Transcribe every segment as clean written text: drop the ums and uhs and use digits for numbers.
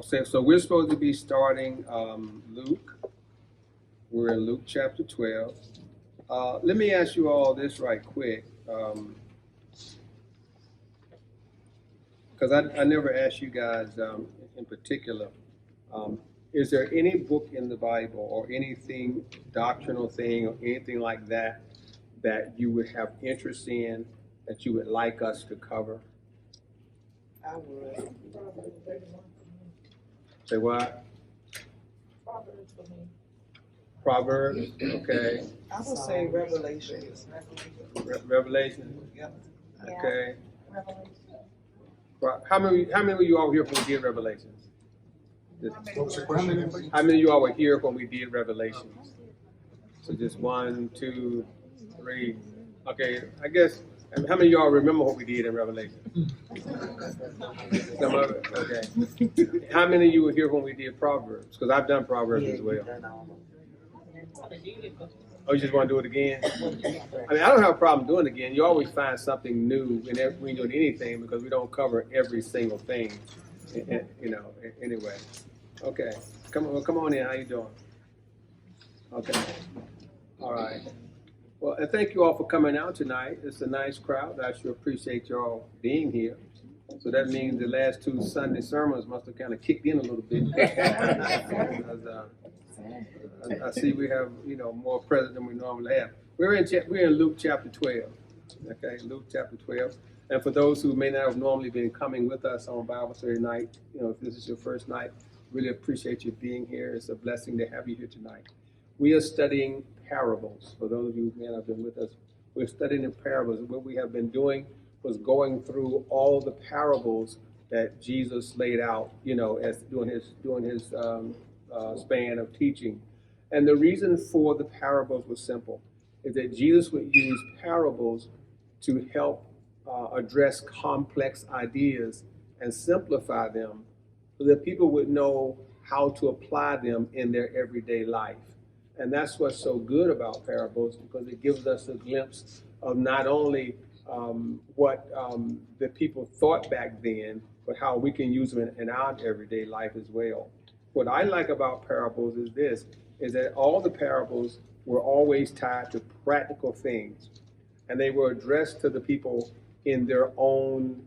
So we're supposed to be starting Luke. We're in Luke chapter 12. Let me ask you all this right quick, because I never asked you guys in particular. Is there any book in the Bible or anything, doctrinal thing or anything like that, that you would have interest in, that you would like us to cover? I would. Say what? Proverbs for me. Proverbs, okay. I would say Revelations. Revelation, Yep. okay. Revelation. How many of you all were here when we did Revelations? What was the question? How many of you all were here when we did Revelations? So just 1, 2, 3. Okay, I guess. And how many of y'all remember what we did in Revelation? Some of it? Okay. How many of you were here when we did Proverbs? Because I've done Proverbs as well. Oh, you just want to do it again? I mean, I don't have a problem doing it again. You always find something new when you're doing anything because we don't cover every single thing, anyway. Okay. Come on in. How you doing? Okay. All right. Well, and thank you all for coming out tonight. It's a nice crowd. I sure appreciate y'all being here. So that means the last 2 Sunday sermons must have kind of kicked in a little bit. I see we have, more present than we normally have. We're in Luke chapter 12. Okay, Luke chapter 12. And for those who may not have normally been coming with us on Bible study night, if this is your first night, really appreciate you being here. It's a blessing to have you here tonight. We are studying parables. For those of you who may not have been with us, we're studying the parables. What we have been doing was going through all the parables that Jesus laid out, as doing his span of teaching. And the reason for the parables was simple, is that Jesus would use parables to help address complex ideas and simplify them so that people would know how to apply them in their everyday life. And that's what's so good about parables, because it gives us a glimpse of not only what the people thought back then, but how we can use them in our everyday life as well. What I like about parables is that all the parables were always tied to practical things, and they were addressed to the people in their own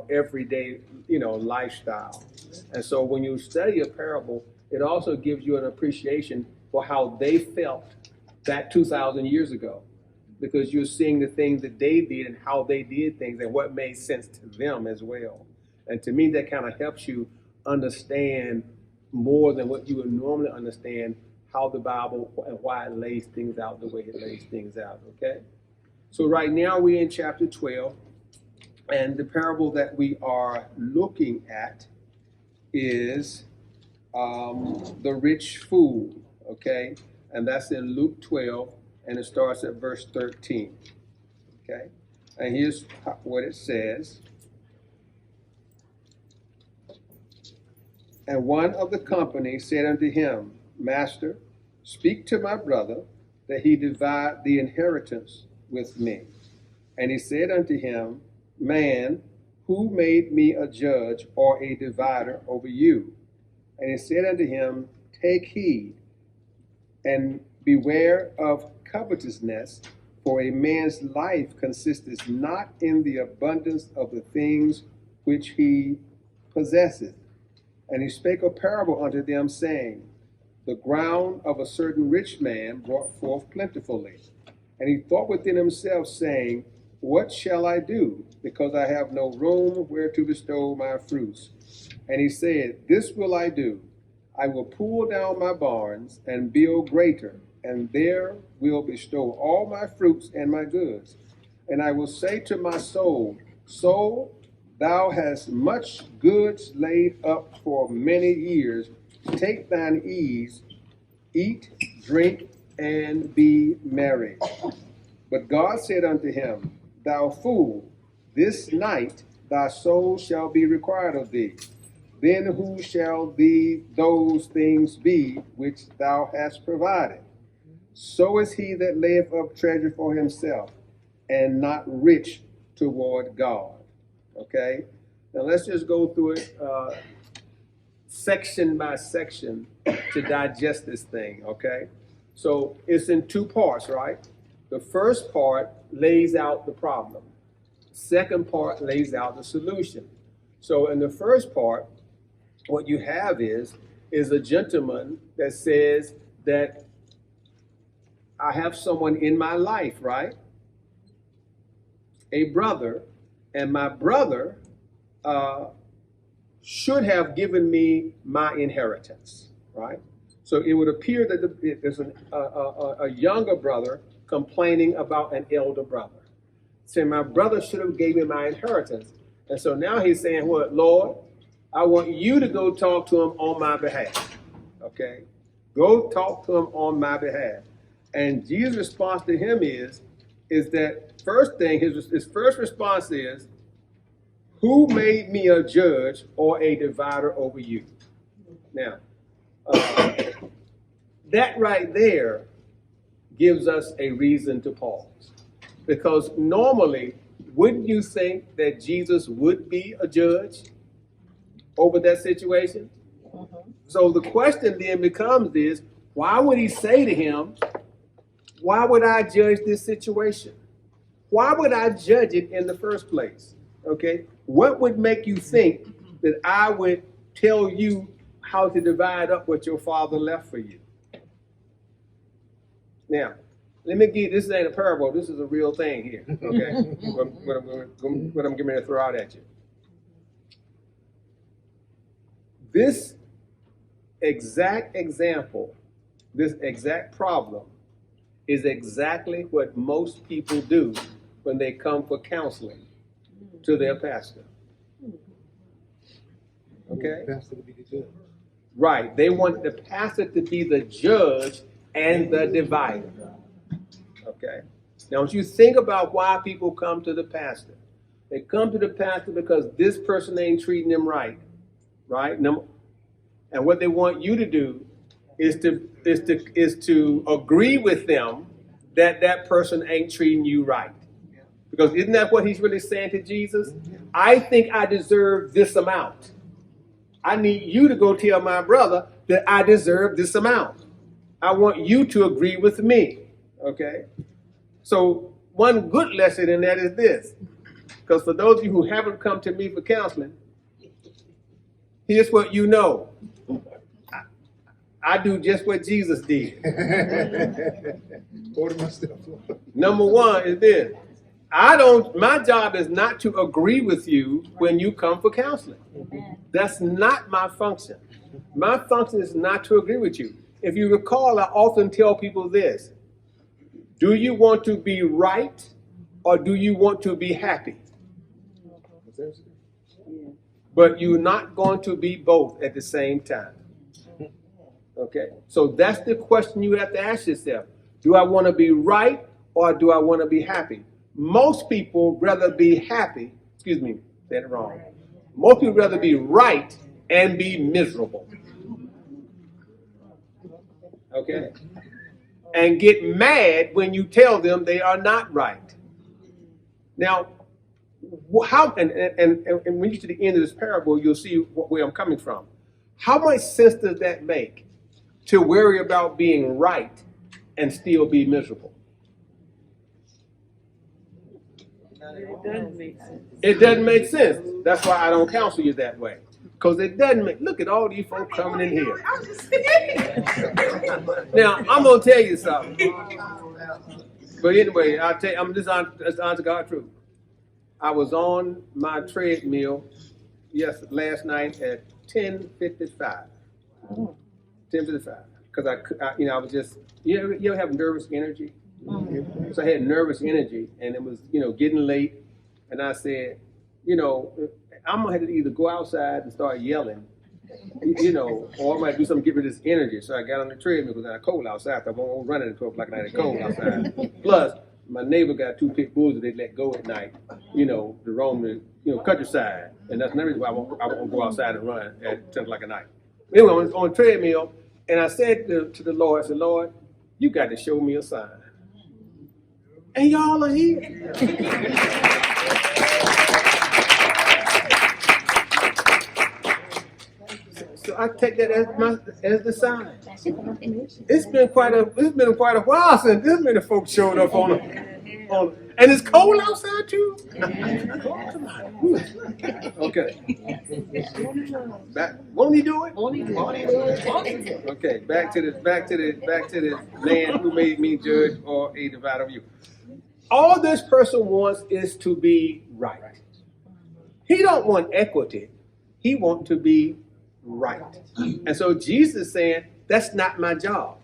everyday, lifestyle. And so when you study a parable, it also gives you an appreciation for how they felt back 2,000 years ago, because you're seeing the things that they did and how they did things and what made sense to them as well. And to me, that kind of helps you understand more than what you would normally understand how the Bible and why it lays things out the way it lays things out, okay? So right now we're in chapter 12, and the parable that we are looking at is the rich fool, okay? And that's in Luke 12, and it starts at verse 13, okay? And here's what it says. And one of the company said unto him, Master, speak to my brother, that he divide the inheritance with me. And he said unto him, Man, who made me a judge or a divider over you? And he said unto him, Take heed, and beware of covetousness, for a man's life consisteth not in the abundance of the things which he possesseth. And he spake a parable unto them, saying, The ground of a certain rich man brought forth plentifully. And he thought within himself, saying, What shall I do, because I have no room where to bestow my fruits? And he said, This will I do. I will pull down my barns and build greater, and there will bestow all my fruits and my goods. And I will say to my soul, Soul, thou hast much goods laid up for many years. Take thine ease, eat, drink, and be merry. But God said unto him, Thou fool, this night thy soul shall be required of thee. Then who shall those things be which thou hast provided? So is he that layeth up treasure for himself, and not rich toward God. Okay? Now let's just go through it section by section to digest this thing, okay? So it's in two parts, right? The first part lays out the problem. The second part lays out the solution. So in the first part, what you have is a gentleman that says that I have someone in my life, right? A brother, and my brother should have given me my inheritance, right? So it would appear that there's a younger brother complaining about an elder brother, saying my brother should have gave me my inheritance. And so now he's saying, what, Lord, I want you to go talk to him on my behalf, okay? Go talk to him on my behalf. And Jesus' response to him is that first thing, his first response is, who made me a judge or a divider over you? Now, that right there gives us a reason to pause. Because normally, wouldn't you think that Jesus would be a judge over that situation? So the question then becomes this, why would he say to him, why would I judge this situation? Why would I judge it in the first place? Okay, what would make you think that I would tell you how to divide up what your father left for you? Now, let me give, this ain't a parable, this is a real thing here, okay? what I'm getting ready to throw out at you. This exact example, this exact problem is exactly what most people do when they come for counseling to their pastor. Okay? The pastor to be the judge. Right. They want the pastor to be the judge and the divider. Okay? Now, when you think about why people come to the pastor, they come to the pastor because this person ain't treating them right. Right? And what they want you to do is to agree with them that that person ain't treating you right. Because isn't that what he's really saying to Jesus? I think I deserve this amount. I need you to go tell my brother that I deserve this amount. I want you to agree with me. Okay? So one good lesson in that is this. Because for those of you who haven't come to me for counseling, here's what you know. I do just what Jesus did. Order my stuff. Number one is this. My job is not to agree with you when you come for counseling. That's not my function. My function is not to agree with you. If you recall, I often tell people this. Do you want to be right or do you want to be happy? But you're not going to be both at the same time. Okay? So that's the question you have to ask yourself. Do I want to be right or do I want to be happy? Most people rather be happy, excuse me, said it wrong. Most people rather be right and be miserable. Okay? And get mad when you tell them they are not right. Now, how, and when you get to the end of this parable, you'll see where I'm coming from. How much sense does that make to worry about being right and still be miserable? It doesn't make sense. It doesn't make sense. That's why I don't counsel you that way. Because it doesn't make, look at all these folks coming in here. Now, I'm going to tell you something. But anyway, I'll tell you, I'm just honest God truth. I was on my treadmill last night at 10:55. 10:55. Because I was just, you ever have nervous energy? Mm-hmm. So I had nervous energy, and it was, getting late. And I said, I'm going to have to either go outside and start yelling, or I might do something to get rid of this energy. So I got on the treadmill because it's cold outside. So I won't run at 12 o'clock at night. It's cold outside. Plus, my neighbor got 2 pit bulls that they let go at night, to roam the, countryside. And that's another reason why I won't go outside and run at 10 o'clock at night. Anyway, I was on the treadmill, and I said to the Lord, I said, Lord, you got to show me a sign. And y'all are here. So I take that as the sign. It's been quite a while since this many folks showed up on and it's cold outside too. Come on. Okay. Won't he do it? Okay. Back to the man who made me judge or a divider of you. All this person wants is to be right. He don't want equity. He wants to be right. And so Jesus is saying, that's not my job.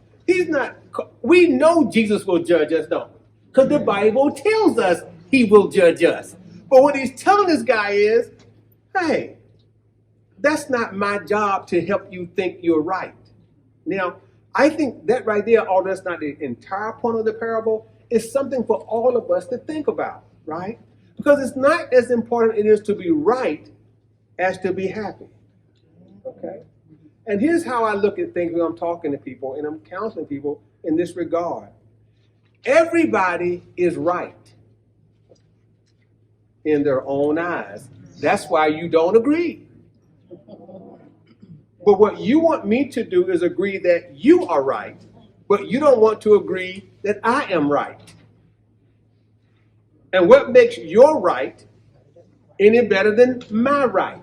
We know Jesus will judge us, don't we? Because the Bible tells us he will judge us. But what he's telling this guy is, hey, that's not my job to help you think you're right. Now, I think that right there, although that's not the entire point of the parable, is something for all of us to think about, right? Because it's not as important it is to be right as to be happy. Okay? And here's how I look at things when I'm talking to people and I'm counseling people in this regard. Everybody is right in their own eyes. That's why you don't agree. But what you want me to do is agree that you are right, but you don't want to agree that I am right. And what makes your right any better than my right?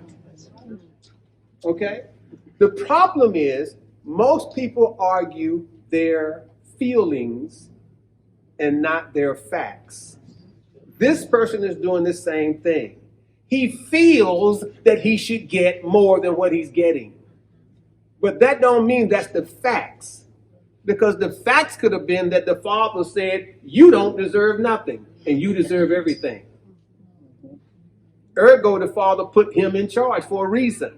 Okay? The problem is most people argue their feelings and not their facts. This person is doing the same thing. He feels that he should get more than what he's getting. But that don't mean that's the facts. Because the facts could have been that the father said, you don't deserve nothing and you deserve everything. Ergo, the father put him in charge for a reason.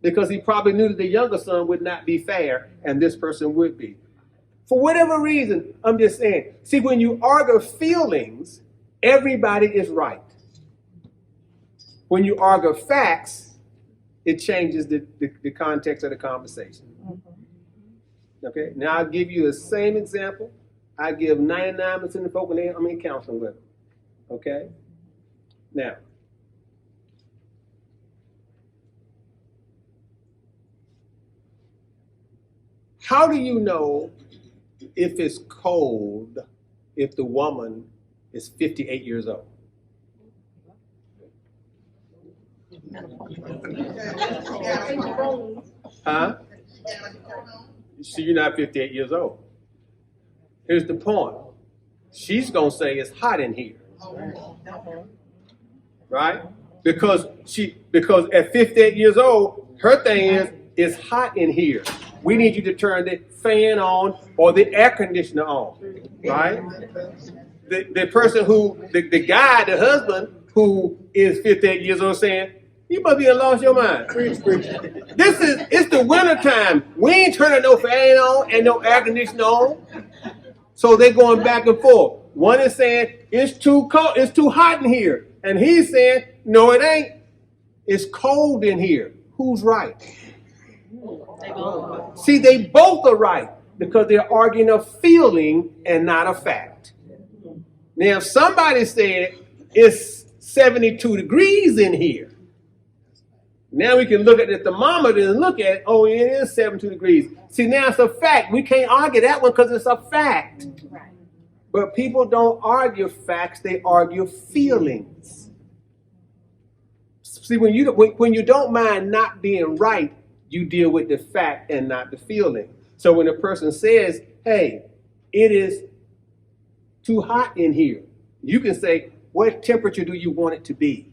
Because he probably knew that the younger son would not be fair and this person would be. For whatever reason, I'm just saying, see, when you argue feelings, everybody is right. When you argue facts, it changes the context of the conversation. Okay, now I'll give you the same example. I give 99% of the folk when I'm in counseling with them. Okay? Now, how do you know if it's cold if the woman is 58 years old? Huh? So you're not 58 years old. Here's the point. She's going to say it's hot in here. Right? Because at 58 years old, her thing is, it's hot in here. We need you to turn the fan on or the air conditioner on. Right? The person the guy, the husband who is 58 years old saying, you must be lost your mind. It's the winter time. We ain't turning no fan on and no air conditioner on. So they're going back and forth. One is saying, it's too cold, it's too hot in here. And he's saying, no, it ain't. It's cold in here. Who's right? See, they both are right because they're arguing a feeling and not a fact. Now, if somebody said it's 72 degrees in here, now we can look at the thermometer and look at it. Oh, it is 72 degrees. See, now it's a fact. We can't argue that one because it's a fact. Right. But people don't argue facts. They argue feelings. See, when you don't mind not being right, you deal with the fact and not the feeling. So when a person says, hey, it is too hot in here, you can say, what temperature do you want it to be?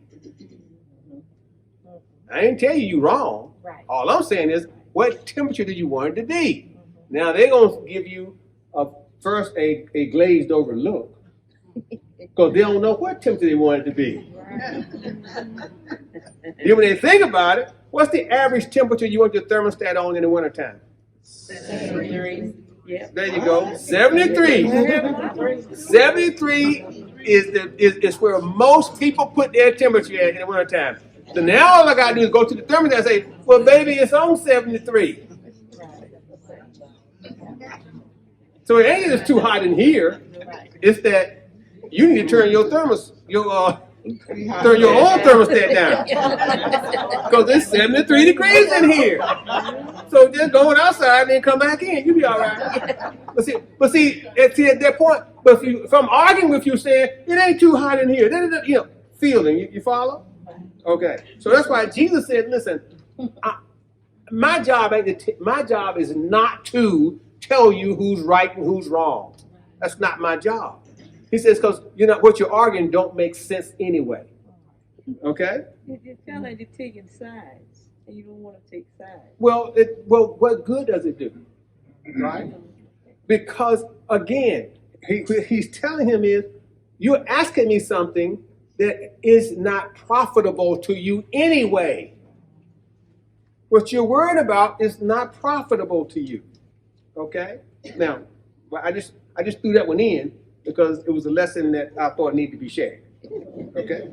I ain't tell you wrong. Right. All I'm saying is, what temperature do you want it to be? Now, they're going to give you first a glazed over look because they don't know what temperature they want it to be. Then when they think about it, what's the average temperature you want your thermostat on in the wintertime? 73. Yeah. There you go. 73. 73 is where most people put their temperature at in the wintertime. So now all I got to do is go to the thermostat and say, well, baby, it's on 73. So it ain't just too hot in here. It's that you need to turn your Turn your own thermostat down. Because it's 73 degrees in here. So just going outside and then come back in. You'll be all right. But see, at that point, if I'm arguing with you saying, it ain't too hot in here. Feeling, you follow? Okay. So that's why Jesus said, listen, my job is not to tell you who's right and who's wrong. That's not my job. He says, because what you're arguing don't make sense anyway. Okay? It sounds like you're taking sides, and you don't want to take sides. Well, what good does it do? Right? Because again, he's telling him is, you're asking me something that is not profitable to you anyway. What you're worried about is not profitable to you. Okay? Now, I just threw that one in because it was a lesson that I thought needed to be shared. Okay?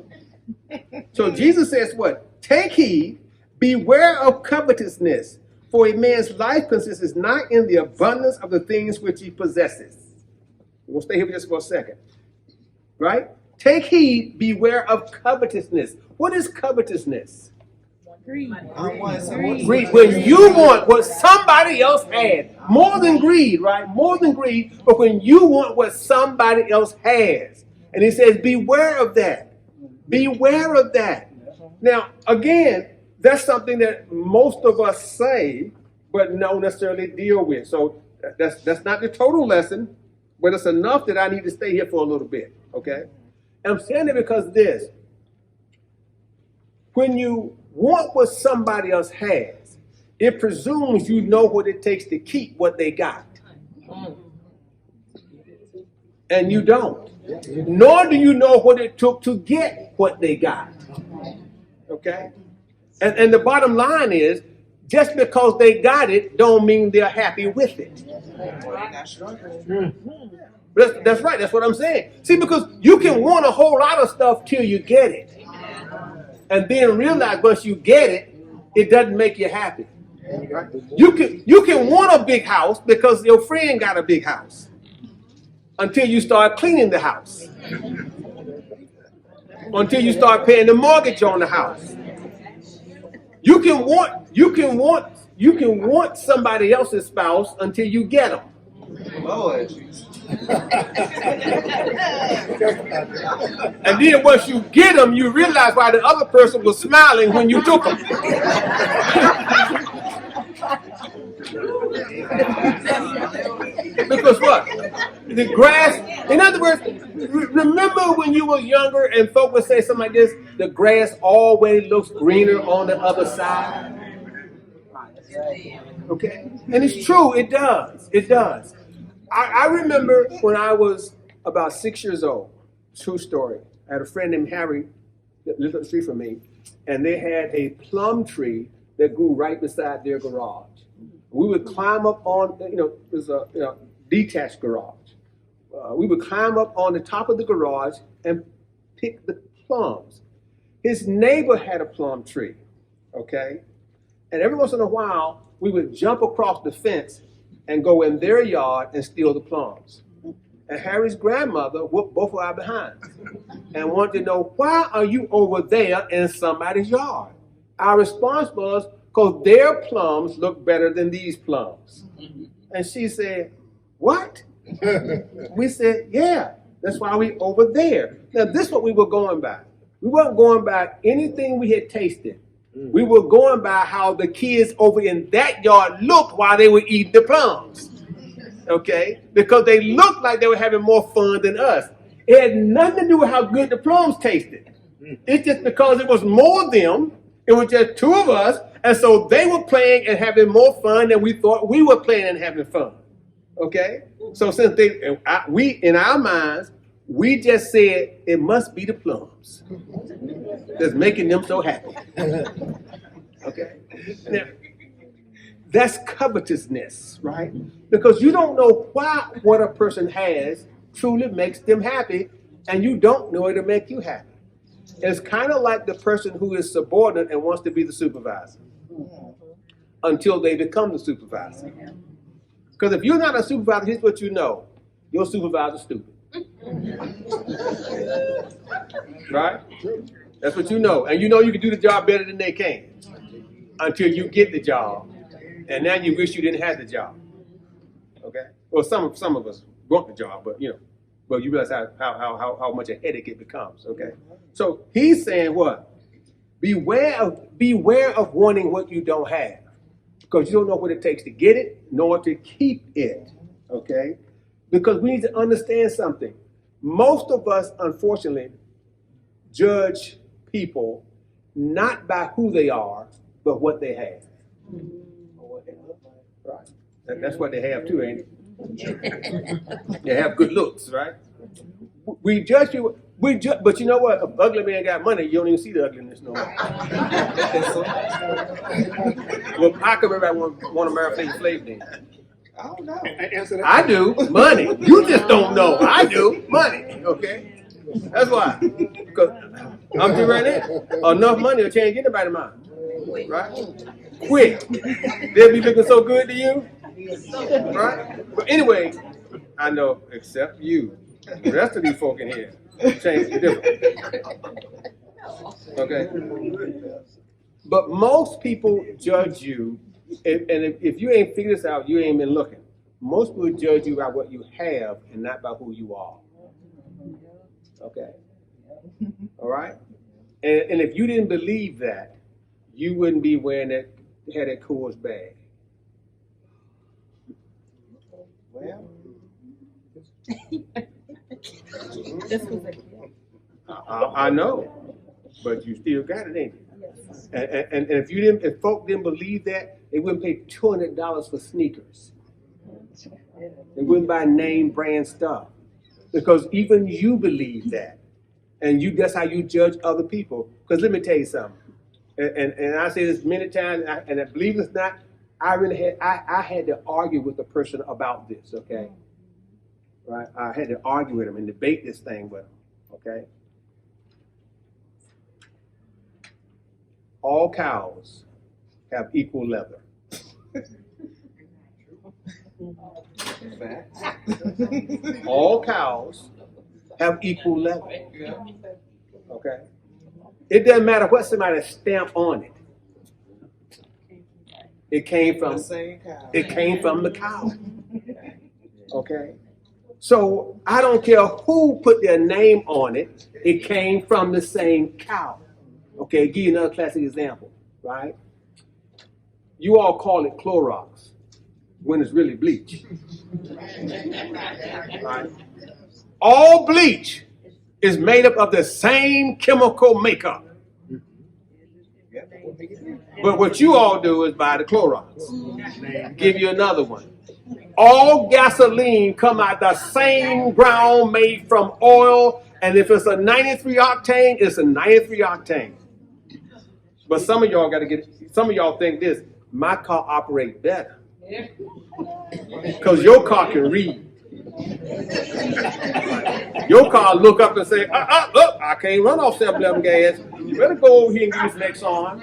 So Jesus says what? Take heed, beware of covetousness, for a man's life consists not in the abundance of the things which he possesses. We'll stay here just for a second. Right? Take heed, beware of covetousness. What is covetousness? Greed. Greed. When you want what somebody else had. More than greed, right? More than greed, but when you want what somebody else has. And he says, beware of that. Beware of that. Now, again, that's something that most of us say, but don't necessarily deal with. So that's not the total lesson, but it's enough that I need to stay here for a little bit, okay? And I'm saying it because this. When you want what somebody else has, it presumes you know what it takes to keep what they got. And you don't. Nor do you know what it took to get what they got. Okay? And the bottom line is, just because they got it don't mean they're happy with it. That's right. That's what I'm saying. See, because you can want a whole lot of stuff till you get it. And then realize once you get it, it doesn't make you happy. Right? You can want a big house because your friend got a big house until you start cleaning the house. Until you start paying the mortgage on the house. You can want somebody else's spouse until you get them. Lord. And then once you get them, you realize why the other person was smiling when you took them. Because what? The grass, in other words, remember when you were younger and folk would say something like this, the grass always looks greener on the other side? Okay? And it's true, it does. It does. I remember when I was about 6 years old, true story. I had a friend named Harry that lived up the street from me, and they had a plum tree that grew right beside their garage. We would climb up on, it was a detached garage. We would climb up on the top of the garage and pick the plums. His neighbor had a plum tree, okay? And every once in a while, we would jump across the fence and go in their yard and steal the plums. And Harry's grandmother whooped both of our behinds and wanted to know, why are you over there in somebody's yard? Our response was, because their plums look better than these plums. And she said, what? We said, yeah, that's why we over there. Now, this is what we were going by. We weren't going by anything we had tasted. We were going by how the kids over in that yard looked while they were eating the plums. Okay? Because they looked like they were having more fun than us. It had nothing to do with how good the plums tasted. It's just because it was more of them, it was just two of us, and so they were playing and having more fun than we thought we were playing and having fun. Okay? So since we in our minds, we just said it must be the plums that's making them so happy. Okay? Now, that's covetousness, right? Because you don't know why what a person has truly makes them happy, and you don't know it'll make you happy. It's kind of like the person who is subordinate and wants to be the supervisor until they become the supervisor. Because if you're not a supervisor, here's what you know. Your supervisor's stupid. Right? That's what you know. And you know you can do the job better than they can until you get the job. And now you wish you didn't have the job. Okay? Well, some of us want the job, but you realize how much a headache it becomes. Okay? So he's saying what? Beware of wanting what you don't have. Because you don't know what it takes to get it, nor to keep it. Okay? Because we need to understand something. Most of us, unfortunately, judge people not by who they are, but what they have. Right. That's what they have too, ain't it? They have good looks, right? We judge people. But you know what? If ugly man got money, you don't even see the ugliness no more. Well, I can remember I want to marry Flavor then. I don't know. Answer that. I do. Money. You just don't know. I do. Money. Okay? That's why. Because I'm through right now. Enough money will change anybody's mind. Right? Quick. They'll be looking so good to you. Right? But anyway, I know, except you. The rest of these folk in here change different. Okay? But most people judge you, and if you ain't figured this out, you ain't been looking. Most people judge you by what you have and not by who you are. Okay? All right? And if you didn't believe that, you wouldn't be wearing that Coors bag. Well, I know, but you still got it, ain't you? And if folk didn't believe that, they wouldn't pay $200 for sneakers. They wouldn't buy name brand stuff, because even you believe that, and that's how you judge other people. Because let me tell you something, and I say this many times, and I believe it's not. I had to argue with a person about this. Okay, right? I had to argue with him and debate this thing with him. Okay. All cows have equal leather. All cows have equal leather. Okay? It doesn't matter what somebody stamp on it. It came from the cow. Okay? So I don't care who put their name on it, it came from the same cow. Okay, give you another classic example, right? You all call it Clorox when it's really bleach. Right? All bleach is made up of the same chemical makeup. But what you all do is buy the Clorox. Give you another one. All gasoline come out the same ground made from oil, and if it's a 93 octane, it's a 93 octane. But some of y'all think this, my car operates better. Because your car can read. Your car look up and say, look, I can't run off 7-Eleven gas. You better go over here and give me some Exxon.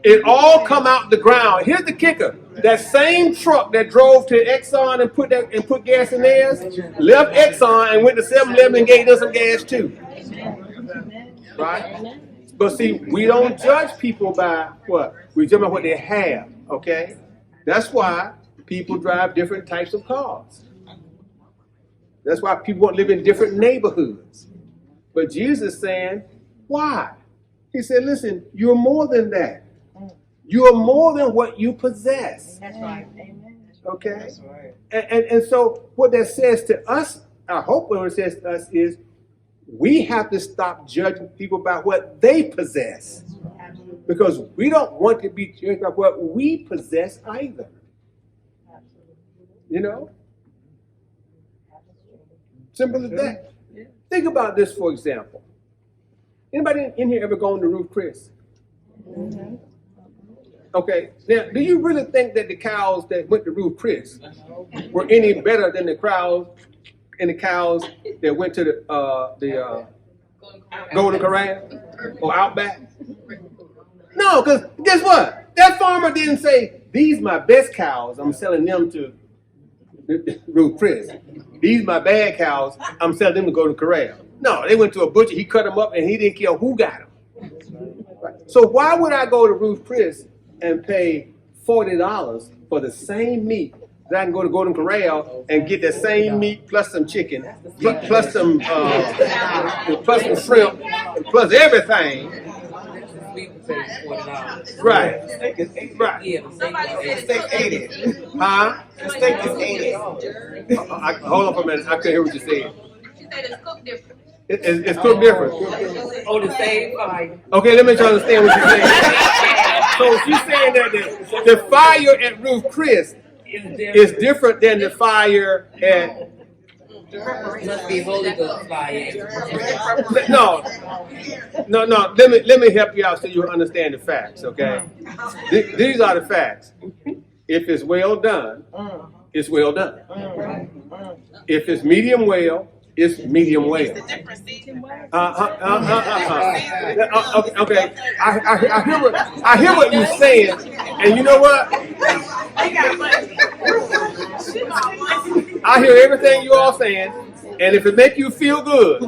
It all come out the ground. Here's the kicker. That same truck that drove to Exxon and put gas in theirs, left Exxon and went to 7-Eleven and gave them some gas too. Right? But see, we don't judge people by what? We judge by what they have, okay? That's why people drive different types of cars. That's why people want to live in different neighborhoods. But Jesus is saying, why? He said, listen, you're more than that. You are more than what you possess. That's right. Amen. Okay? That's right. And so what that says to us, I hope what it says to us is, we have to stop judging people by what they possess. Because we don't want to be judged by what we possess either. You know? Simple as that. Think about this, for example. Anybody in here ever gone to Ruth Chris? Okay, now, do you really think that the cows that went to Ruth Chris were any better than the cows that went to the Golden Corral or Outback? No, because guess what? That farmer didn't say, these my best cows, I'm selling them to Ruth Chris. These my bad cows. I'm selling them to go to corral. No, they went to a butcher. He cut them up, and he didn't care who got them. Right. So why would I go to Ruth Chris and pay $40 for the same meat that I can go to Golden Corral and get the same meat plus some chicken, plus some shrimp, plus everything? Right. Right. Steak 80. Huh? The steak is 80. Hold on for a minute. I couldn't hear what you said. She said it's cooked different. It's cooked different. Oh, the same fire. Okay, let me try to understand what you're saying. So she's saying that the fire at Ruth Chris is different than the fire at. Must be Holy Ghost fire. No. Let me help you out so you understand the facts. Okay, these are the facts. If it's well done, it's well done. If it's medium well, it's medium well. Okay. I hear what you're saying, and you know what? I hear everything you all saying, and if it make you feel good,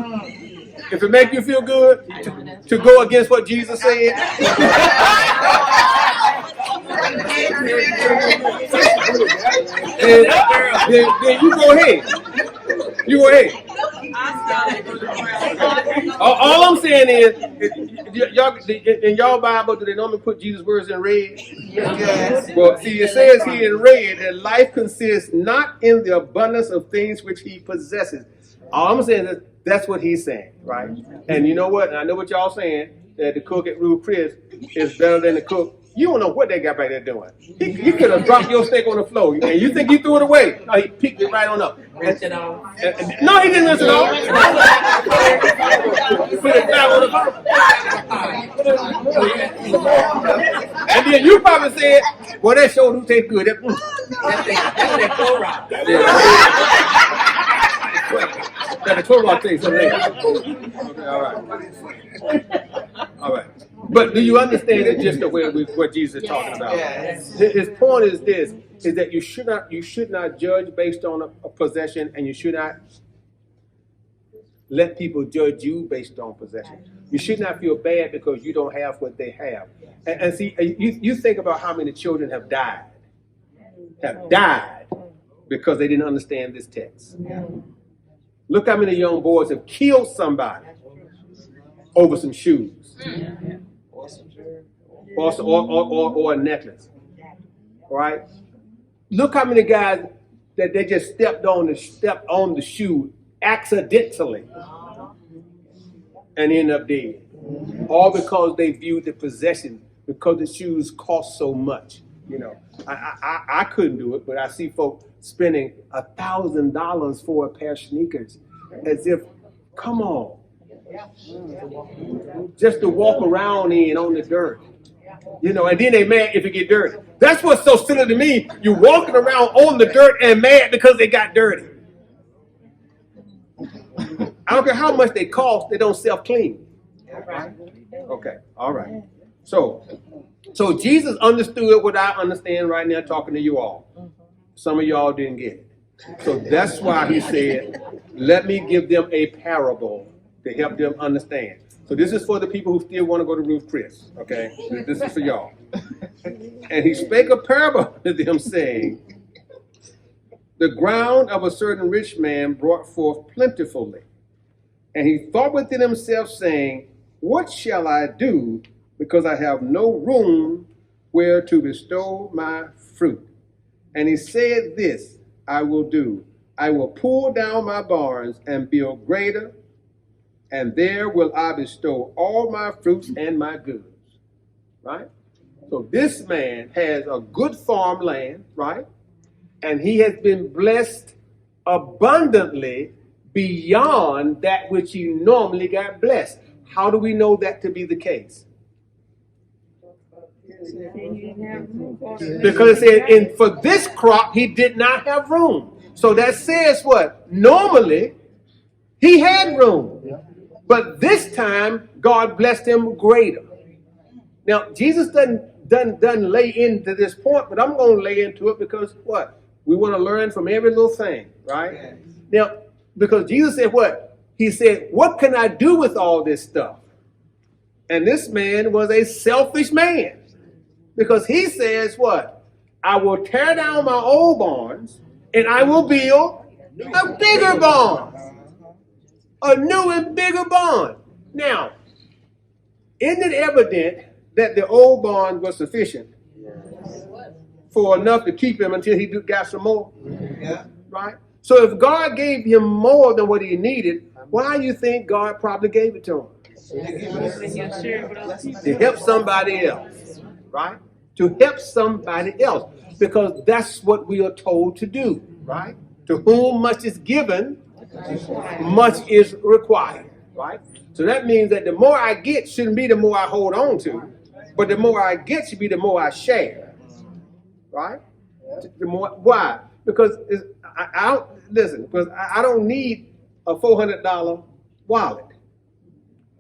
to go against what Jesus said, then you go ahead. You go ahead. All I'm saying is, y'all, in y'all Bible, do they normally put Jesus' words in red? Yes. Well, see, it says here in red that life consists not in the abundance of things which he possesses. All I'm saying is that's what he's saying, right? And you know what? And I know what y'all saying, that the cook at Ruth Chris is better than the cook. You don't know what they got back there doing. He could have dropped your steak on the floor, and you think he threw it away? No, he picked it right on up. Rinse it off. No, he didn't rinse it off. Put it back on the floor. And then you probably said, "Well, that sure do taste good." That's that Torah. That the Torah tastes so good. Okay, all right. But do you understand the gist of what Jesus is talking about? Yes. His point is this: is that you should not judge based on a possession, and you should not let people judge you based on possession. You should not feel bad because you don't have what they have. And see, you think about how many children have died because they didn't understand this text. Look how many young boys have killed somebody over some shoes. Or a necklace, right? Look how many guys that they just stepped on the shoe accidentally and end up dead, all because they viewed the possession because the shoes cost so much. You know, I couldn't do it, but I see folks spending $1,000 for a pair of sneakers, as if, come on, just to walk around in on the dirt. You know, and then they mad if it get dirty. That's what's so silly to me. You walking around on the dirt and mad because they got dirty. I don't care how much they cost, they don't self-clean. Okay, all right. So Jesus understood what I understand right now talking to you all. Some of y'all didn't get it. So that's why he said, let me give them a parable to help them understand. So this is for the people who still want to go to Ruth Chris, okay? This is for y'all. And he spake a parable to them, saying, the ground of a certain rich man brought forth plentifully. And he thought within himself, saying, what shall I do, because I have no room where to bestow my fruit? And he said, this I will do. I will pull down my barns and build greater, and there will I bestow all my fruits and my goods. Right? So this man has a good farmland, right? And he has been blessed abundantly beyond that which he normally got blessed. How do we know that to be the case? Because it said, for this crop, he did not have room. So that says what? Normally, he had room. But this time, God blessed him greater. Now, Jesus doesn't lay into this point, but I'm going to lay into it because what? We want to learn from every little thing, right? Now, because Jesus said what? He said, what can I do with all this stuff? And this man was a selfish man. Because he says what? I will tear down my old barns and I will build a bigger barn. A new and bigger barn. Now, isn't it evident that the old barn was sufficient for enough to keep him until he got some more? Yeah. Right? So if God gave him more than what he needed, why do you think God probably gave it to him? To help somebody else. Right? To help somebody else. Because that's what we are told to do. Right? To whom much is given, much is required. Right? So that means that the more I get shouldn't be the more I hold on to, but the more I get should be the more I share. Right? The more, why? Because I don't listen. Because I don't need a $400 wallet.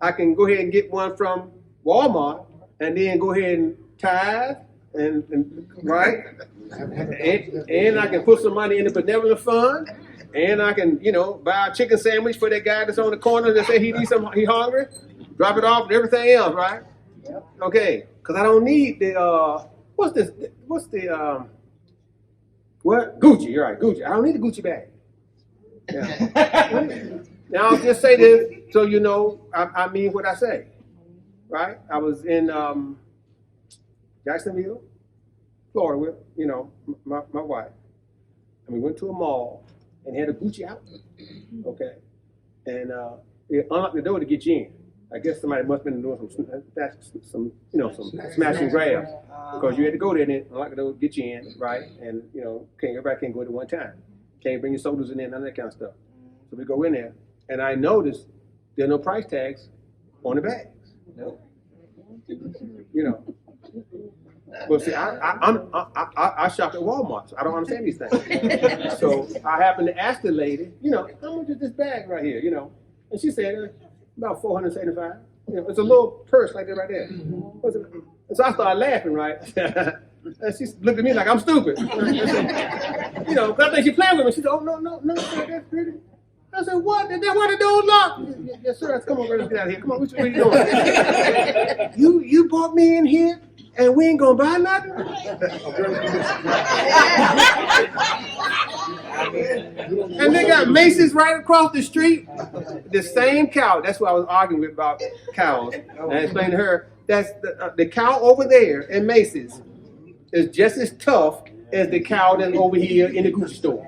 I can go ahead and get one from Walmart, and then go ahead and tithe, and right, and I can put some money in the benevolent fund, and I can buy a chicken sandwich for that guy that's on the corner that say he needs some, he hungry, drop it off and everything else, right? Okay, because I don't need the what's the what? Gucci, you're right, Gucci. I don't need a Gucci bag. Yeah. Now I'll just say this so you know I mean what I say. Right? I was in Jacksonville, Florida with my wife. And we went to a mall and had a Gucci outlet. Okay. And it unlocked the door to get you in. I guess somebody must have been doing some smash and grab, because you had to go there and then unlock the door to get you in, right? And everybody can't go at one time. Can't bring your sodas in there, none of that kind of stuff. So we go in there, and I noticed there are no price tags on the bags. Nope. Well, see, I shop at Walmart, so I don't understand these things. So I happened to ask the lady, how much is this bag right here, And she said, about $475. It's a little purse like that right there. And so I started laughing, right? And she looked at me like I'm stupid. Because I think she playing with me. She said, oh, no, that's pretty. I said, what? Why the door locked? Yes, sir. Come on, let's get out of here. Come on, what are you doing? You brought me in here and we ain't gonna buy nothing? And they got Macy's right across the street. The same cow. That's what I was arguing with about cows. And I explained to her, that's the cow over there in Macy's is just as tough as the cow that's over here in the Gucci store.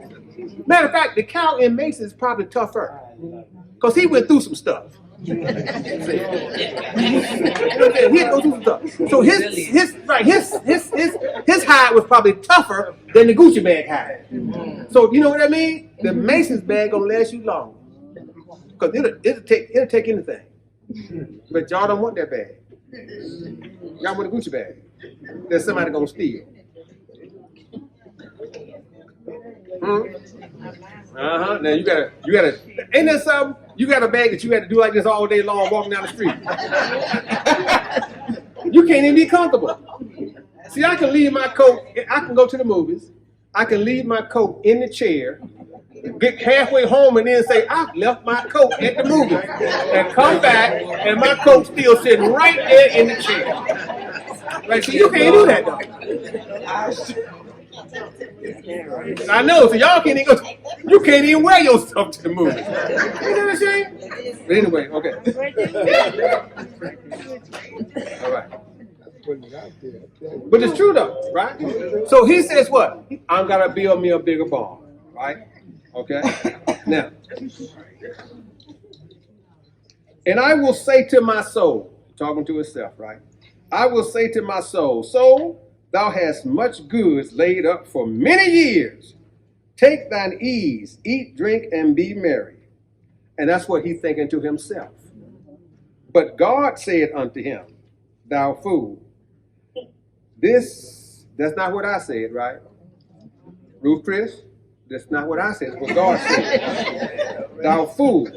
Matter of fact, the cow in Macy's is probably tougher, because he went through some stuff. He had to go through some stuff. So his hide was probably tougher than the Gucci bag hide. So you know what I mean? The Macy's bag gonna last you long, because it'll take anything. But y'all don't want that bag. Y'all want a Gucci bag that somebody gonna steal. Now you gotta. Ain't that something? You got a bag that you had to do like this all day long, walking down the street. You can't even be comfortable. See, I can leave my coat. I can go to the movies. I can leave my coat in the chair, get halfway home, and then say, I left my coat at the movies, and come back, and my coat's still sitting right there in the chair. Like, see, you can't do that though. I know, so y'all can't even go. You can't even wear your stuff to the movie. You know what I'm saying? But anyway, okay. All right. But it's true though, right? So he says what? I'm gonna build me a bigger barn, right? Okay. Now, and I will say to my soul, talking to himself, right? I will say to my soul, thou hast much goods laid up for many years. Take thine ease, eat, drink, and be merry. And that's what he's thinking to himself. But God said unto him, thou fool. That's not what I said, right? Ruth Chris, that's not what I said, it's what God said. Thou fool,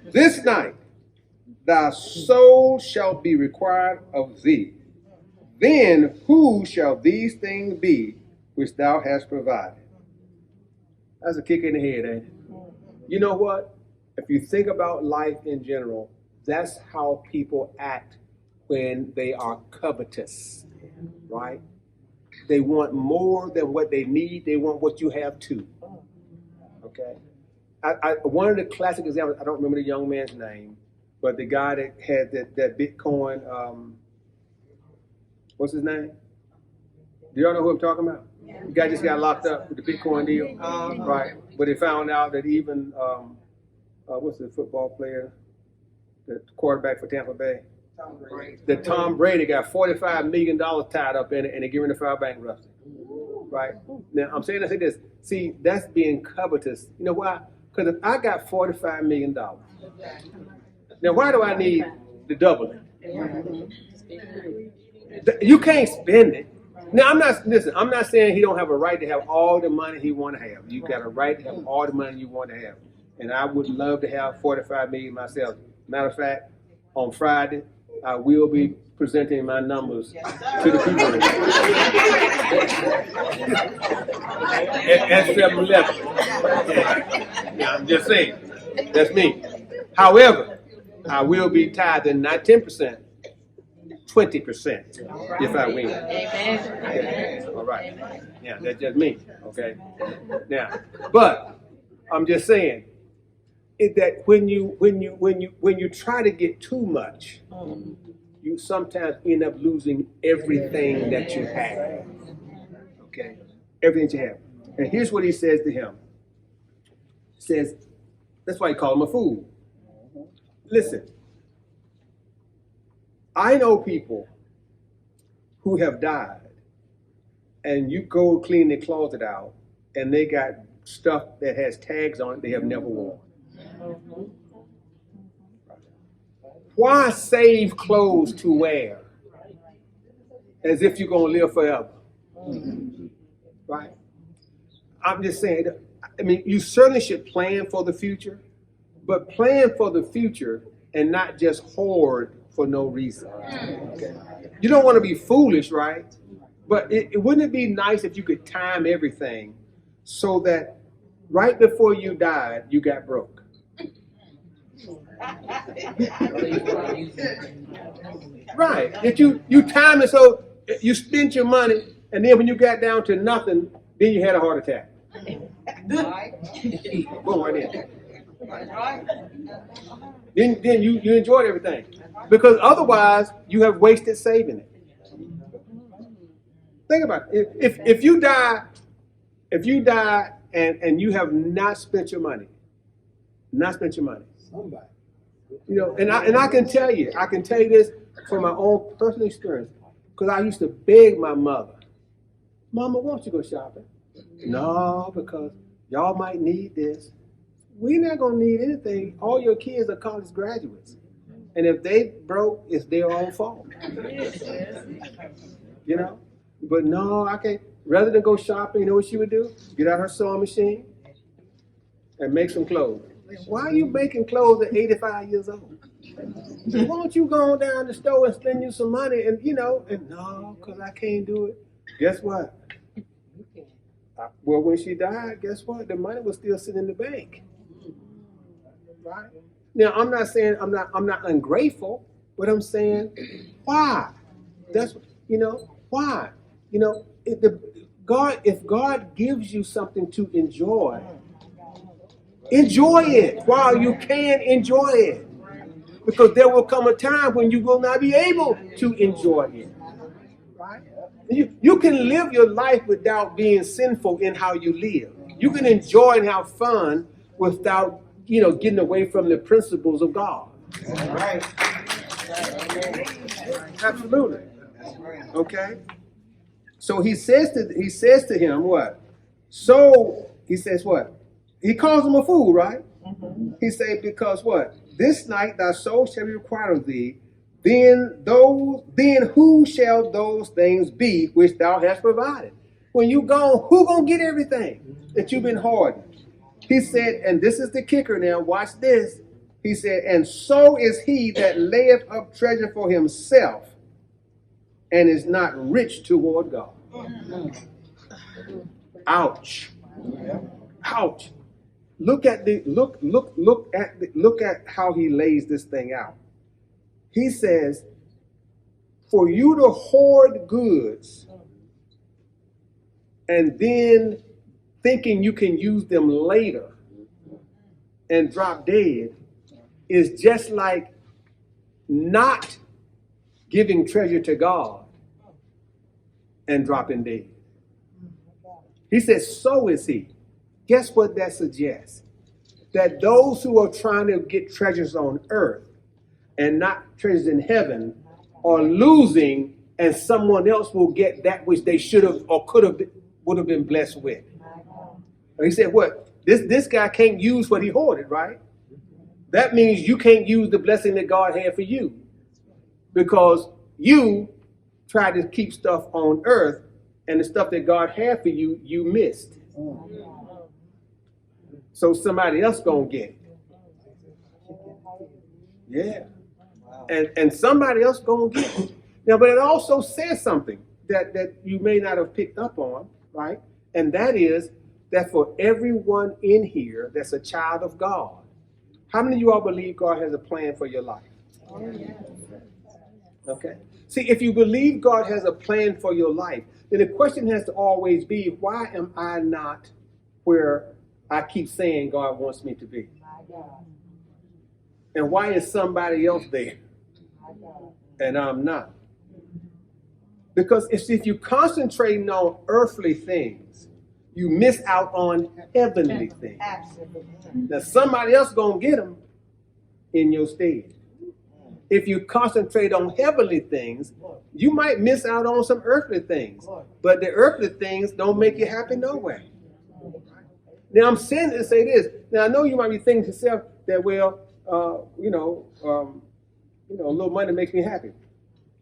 this night thy soul shall be required of thee. Then who shall these things be which thou hast provided? That's a kick in the head, ain't it? You know what? If you think about life in general, that's how people act when they are covetous, right? They want more than what they need. They want what you have too. Okay? One of the classic examples, I don't remember the young man's name, but the guy that had that Bitcoin, what's his name? Do y'all know who I'm talking about? The guy just got locked up with the Bitcoin deal, right? But they found out that even, what's the football player, the quarterback for Tampa Bay? That Tom Brady got $45 million tied up in it, and they're giving the file bankruptcy, right? Now, I'm saying this. See, that's being covetous. You know why? Because if I got $45 million, now why do I need to double it? You can't spend it. Now, I'm not saying he don't have a right to have all the money he want to have. You got a right to have all the money you want to have. And I would love to have 45 million myself. Matter of fact, on Friday, I will be presenting my numbers to the people at 7-Eleven. Yeah, I'm just saying. That's me. However, I will be tithing not 10%, 20% if I win. Okay. All right. Yeah, that's just me. Okay. Now, but I'm just saying that when you try to get too much, you sometimes end up losing everything that you have. Okay, everything you have. And here's what he says to him. He says, that's why he called him a fool. Listen, I know people who have died, and you go clean their closet out, and they got stuff that has tags on it they have never worn. Why save clothes to wear as if you're going to live forever? Right? I'm just saying, I mean, you certainly should plan for the future, but plan for the future and not just hoard for no reason. Okay? You don't want to be foolish, right? But wouldn't it be nice if you could time everything so that right before you died, you got broke? Right. That you time it so you spent your money, and then when you got down to nothing, then you had a heart attack. Boom, right there. Then you enjoyed everything. Because otherwise you have wasted saving it. Think about it. If you die and you have not spent your money. Somebody. You know, and I can tell you this from my own personal experience, because I used to beg my mother, Mama, won't you go shopping? No, because y'all might need this. We're not gonna need anything. All your kids are college graduates, and if they broke, it's their own fault. You know, but no, I can't. Rather than go shopping, you know what she would do? Get out her sewing machine and make some clothes. Why are you making clothes at 85 years old? Why don't you go down the store and spend you some money and no, because I can't do it. Guess what? Well, when she died, guess what? The money was still sitting in the bank. Right? Now, I'm not saying I'm not ungrateful, but I'm saying why? That's why? If God gives you something to enjoy it while you can enjoy it. Because there will come a time when you will not be able to enjoy it. Right? You can live your life without being sinful in how you live. You can enjoy and have fun without, getting away from the principles of God. Right. Absolutely. Okay? So he says to him what? So he says what? He calls him a fool, right? Mm-hmm. He said, because what? This night thy soul shall be required of thee. Then who shall those things be which thou hast provided? When you gone, who gonna get everything that you've been hoarding? He said, and this is the kicker now, watch this. He said, and so is he that layeth up treasure for himself and is not rich toward God. Mm-hmm. Ouch. Ouch. Look at how he lays this thing out. He says, for you to hoard goods and then thinking you can use them later and drop dead is just like not giving treasure to God and dropping dead. He says, so is he. Guess what that suggests? That those who are trying to get treasures on earth and not treasures in heaven are losing, and someone else will get that which they should have or would have been blessed with. He said, what? This guy can't use what he hoarded, right? That means you can't use the blessing that God had for you because you tried to keep stuff on earth, and the stuff that God had for you, you missed. So somebody else gonna get it. Yeah. And somebody else gonna get it. Now, but it also says something that you may not have picked up on, right? And that is that for everyone in here that's a child of God, how many of you all believe God has a plan for your life? Okay. See, if you believe God has a plan for your life, then the question has to always be, why am I not where I keep saying God wants me to be? And why is somebody else there and I'm not? Because if you're concentrating on earthly things, you miss out on heavenly things. Now somebody else gonna get them in your stead. If you concentrate on heavenly things, you might miss out on some earthly things. But the earthly things don't make you happy no way. Now I'm saying to say this. Now I know you might be thinking to yourself that, well, a little money makes me happy.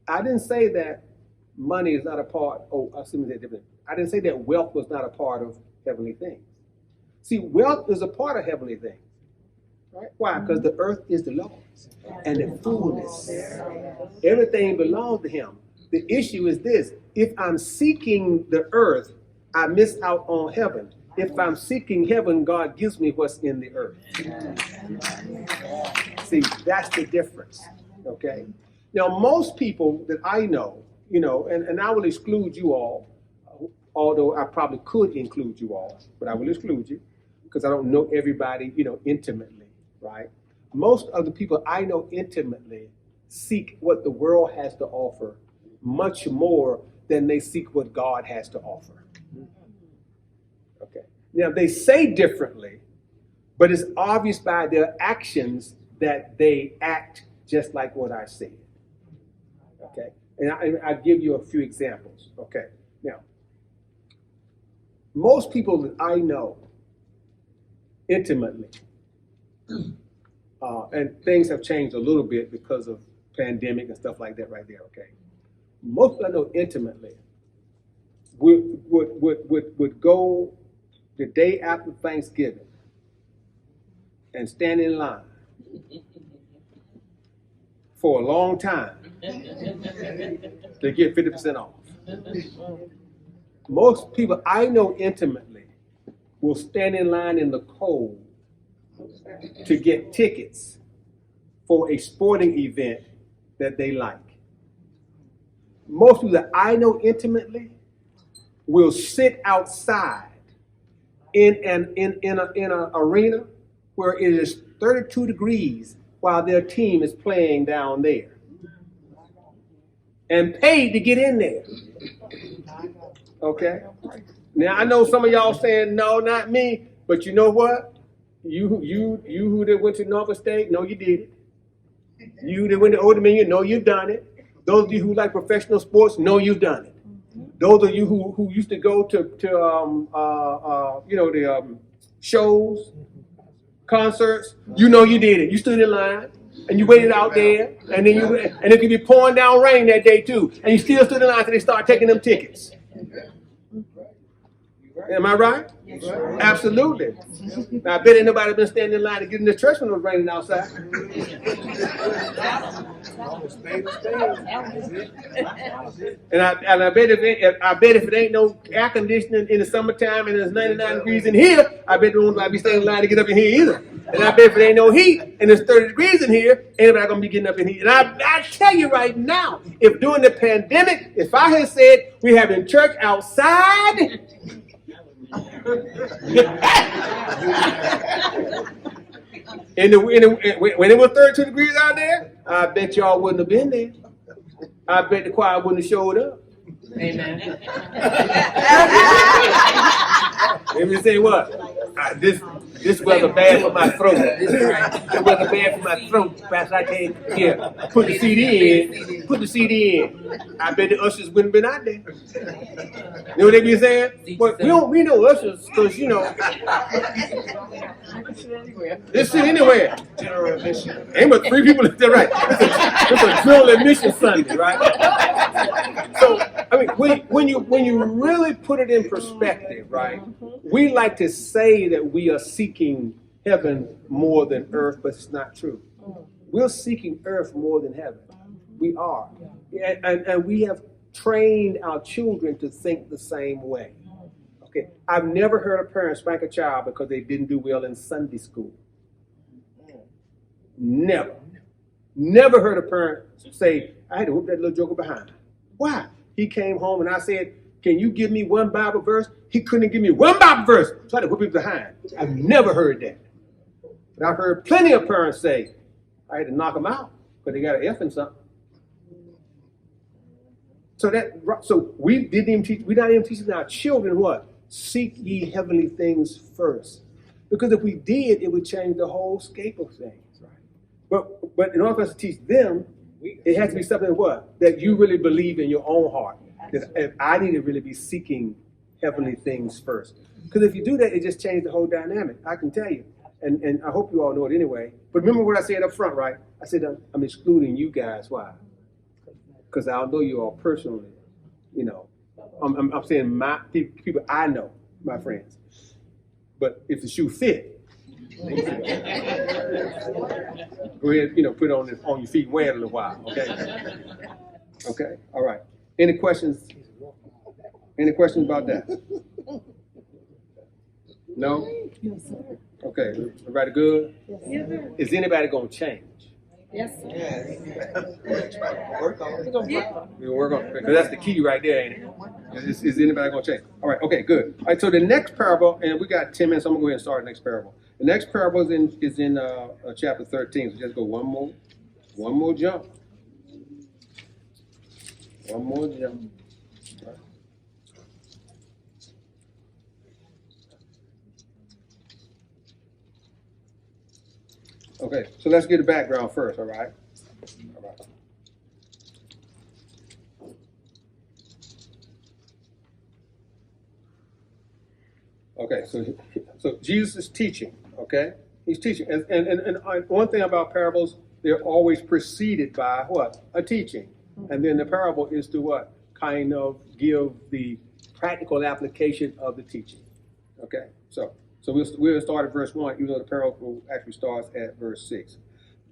I didn't say that money is not a part. I didn't say that wealth was not a part of heavenly things. See, wealth is a part of heavenly things. Right? Why? Because the earth is the Lord's and the fullness. Everything belongs to him. The issue is this. If I'm seeking the earth, I miss out on heaven. If I'm seeking heaven, God gives me what's in the earth. See, that's the difference. Okay? Now, most people that I know, and I will exclude you all, although I probably could include you all, but I will exclude you because I don't know everybody, intimately. Right? Most of the people I know intimately seek what the world has to offer much more than they seek what God has to offer. Okay. Now they say differently, but it's obvious by their actions that they act just like what I said. Okay. And I'll give you a few examples. Okay. Now, most people that I know intimately, and things have changed a little bit because of pandemic and stuff like that right there, okay? Most people I know intimately would go the day after Thanksgiving and stand in line for a long time to get 50% off. Most people I know intimately will stand in line in the cold to get tickets for a sporting event that they like. Most people that I know intimately will sit outside in an arena where it is 32 degrees while their team is playing down there and paid to get in there. Okay? Now I know some of y'all saying, no, not me, but you know what? You who that went to Norfolk State, no, you did it. You that went to Old Dominion, no, you've done it. Those of you who like professional sports, no, you've done it. Those of you who used to go to shows, concerts, you did it. You stood in line and you waited out there, and then it could be pouring down rain that day too, and you still stood in line until they start taking them tickets. Am I right? Absolutely. Now, I bet ain't nobody been standing in line to get in the church when it was raining outside. And I bet if it ain't no air conditioning in the summertime and it's 99 degrees in here, I bet nobody be standing in line to get up in here either. And I bet if it ain't no heat and it's 30 degrees in here, ain't nobody gonna be getting up in here. And I tell you right now, if during the pandemic, if I had said we having church outside, when it was 32 degrees out there, I bet y'all wouldn't have been there. I bet the choir wouldn't have showed up. Amen. Let me say what? This weather bad for my throat. This weather bad for my throat. Pastor, I can't. Put the CD in. Put the CD in. I bet the ushers wouldn't have been out there. You know what they be saying? But we know ushers because This sit anywhere. Ain't but 3 people that's right. It's a drill admission Sunday, right? So I mean, when you really put it in perspective, right? We like to say that we are seeking heaven more than earth, but it's not true. We're seeking earth more than heaven. We are, and we have trained our children to think the same way. Okay, I've never heard a parent spank a child because they didn't do well in Sunday school. Never heard a parent say, I had to whoop that little joker behind. Why? He came home and I said, can you give me one Bible verse? He couldn't give me one Bible verse, so I had to whoop him behind. I've never heard that. But I've heard plenty of parents say, I had to knock them out because they got an F in something. So we didn't even teach, we're not even teaching our children what? Seek ye heavenly things first. Because if we did, it would change the whole scape of things. Right? But in order for us to teach them, it has to be something what? That you really believe in your own heart. That I need to really be seeking heavenly things first. Because if you do that, it just changes the whole dynamic. I can tell you. And I hope you all know it anyway. But remember what I said up front, right? I said I'm excluding you guys. Why? Because I know you all personally. You know, I'm saying my people I know, my friends. But if the shoe fit, go ahead, put it on your feet and wear it a little while, okay? Okay, all right. Any questions? Any questions about that? No? No, sir. Okay, everybody good? Yes, sir. Is anybody gonna change? Yes, sir. Yes. Work on it. We're gonna work on it, because that's the key right there, ain't it? Is anybody gonna change? All right, okay, good. All right, so the next parable, and we got 10 minutes, I'm gonna go ahead and start the next parable. The next parable is in chapter 13, so just go one more jump. One more jump. Okay, so let's get the background first, all right? All right. Okay, so Jesus is teaching, okay? He's teaching. And one thing about parables, they're always preceded by what? A teaching. And then the parable is to what? Kind of give the practical application of the teaching. Okay? So we'll start at verse 1, even though the parable actually starts at verse 6.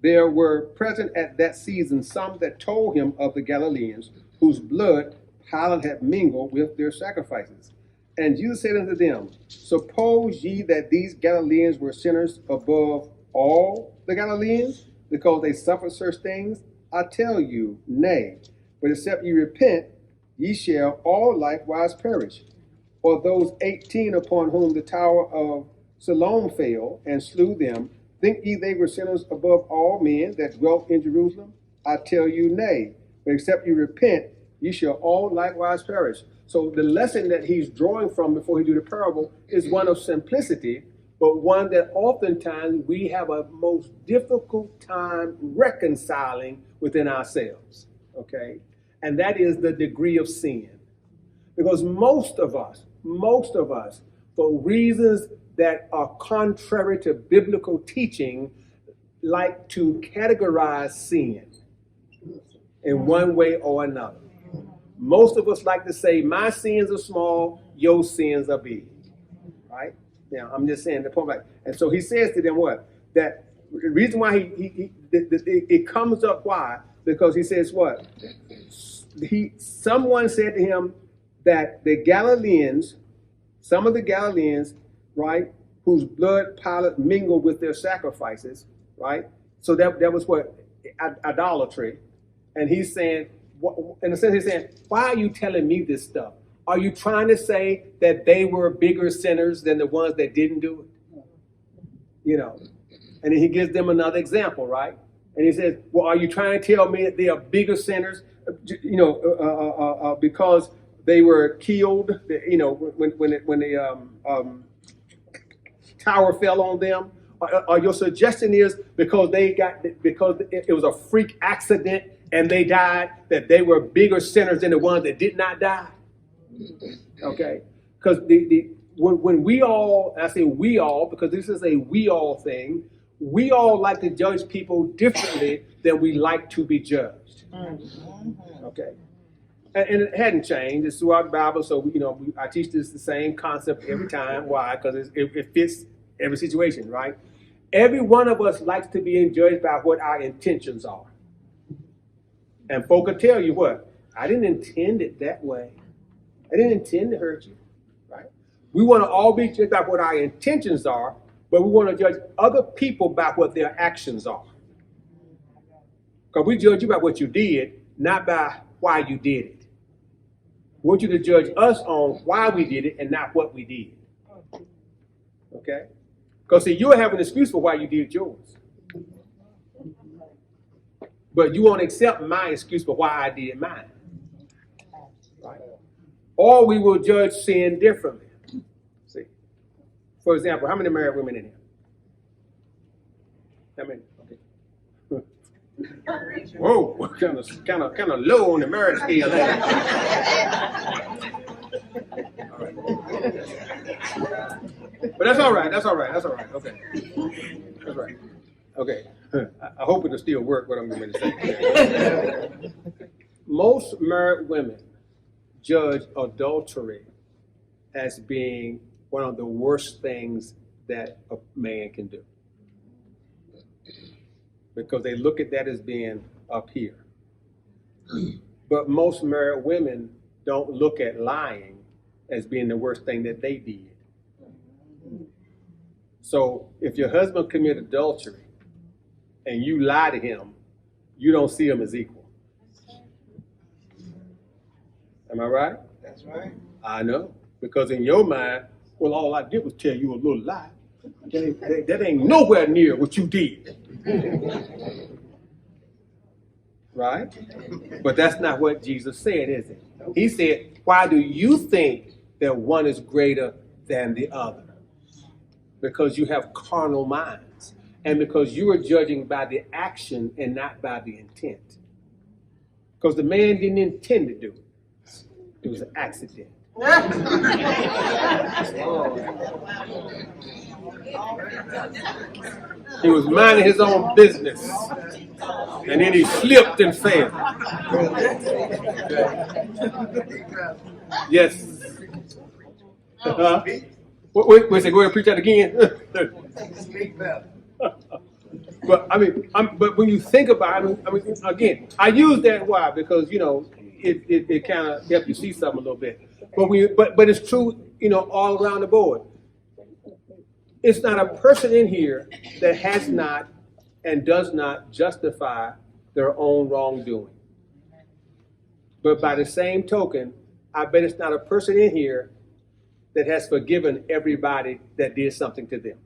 There were present at that season some that told him of the Galileans, whose blood Pilate had mingled with their sacrifices. And Jesus said unto them, suppose ye that these Galileans were sinners above all the Galileans, because they suffered such things? I tell you, nay. But except ye repent, ye shall all likewise perish. Or those 18 upon whom the tower of Siloam fell and slew them, think ye they were sinners above all men that dwelt in Jerusalem? I tell you, nay. But except ye repent, ye shall all likewise perish. So the lesson that he's drawing from before he do the parable is one of simplicity, but one that oftentimes we have a most difficult time reconciling within ourselves, okay? And that is the degree of sin. Because most of us, for reasons that are contrary to biblical teaching, like to categorize sin in one way or another. Most of us like to say, my sins are small, your sins are big. Yeah, I'm just saying the point. Like, and so he says to them what? That the reason why it comes up why? Because he says what? Someone said to him that the Galileans, some of the Galileans, right, whose blood Pilate mingled with their sacrifices, right? So that was what? Idolatry. And he's saying, in a sense, he's saying, why are you telling me this stuff? Are you trying to say that they were bigger sinners than the ones that didn't do it? You know, and then he gives them another example, right? And he says, well, are you trying to tell me that they are bigger sinners, you know, because they were killed, you know, when the tower fell on them? Or your suggestion is because it was a freak accident and they died, that they were bigger sinners than the ones that did not die? Okay, because when we all, I say we all because this is a we all thing, we all like to judge people differently than we like to be judged. Okay, and it hadn't changed. It's throughout the Bible, so I teach this the same concept every time. Why? Because it fits every situation, right? Every one of us likes to be judged by what our intentions are, and folk will tell you what, I didn't intend it that way. I didn't intend to hurt you, right? We want to all be judged by what our intentions are, but we want to judge other people by what their actions are. Because we judge you by what you did, not by why you did it. We want you to judge us on why we did it and not what we did. Okay? Because see, you'll have an excuse for why you did yours. But you won't accept my excuse for why I did mine. Right? Or we will judge sin differently. See, for example, how many married women in here? How many? Okay. Whoa, kind of low on the marriage scale there. All right. But that's all right. That's all right. That's all right. Okay. That's right. Okay. I hope it'll still work. What I'm going to say. Most married women judge adultery as being one of the worst things that a man can do. Because they look at that as being up here. But most married women don't look at lying as being the worst thing that they did. So if your husband commit adultery and you lie to him, you don't see him as equal. Am I right? That's right. I know. Because in your mind, well, all I did was tell you a little lie. That ain't nowhere near what you did. Right? But that's not what Jesus said, is it? He said, why do you think that one is greater than the other? Because you have carnal minds. And because you are judging by the action and not by the intent. Because the man didn't intend to do it. It was an accident. He was minding his own business. And then he slipped and fell. Yes. Wait, go ahead and preach that again. But but when you think about it, again, I use that why? Because it kind of helps you see something a little bit. But it's true, all around the board. It's not a person in here that has not and does not justify their own wrongdoing. But by the same token, I bet it's not a person in here that has forgiven everybody that did something to them.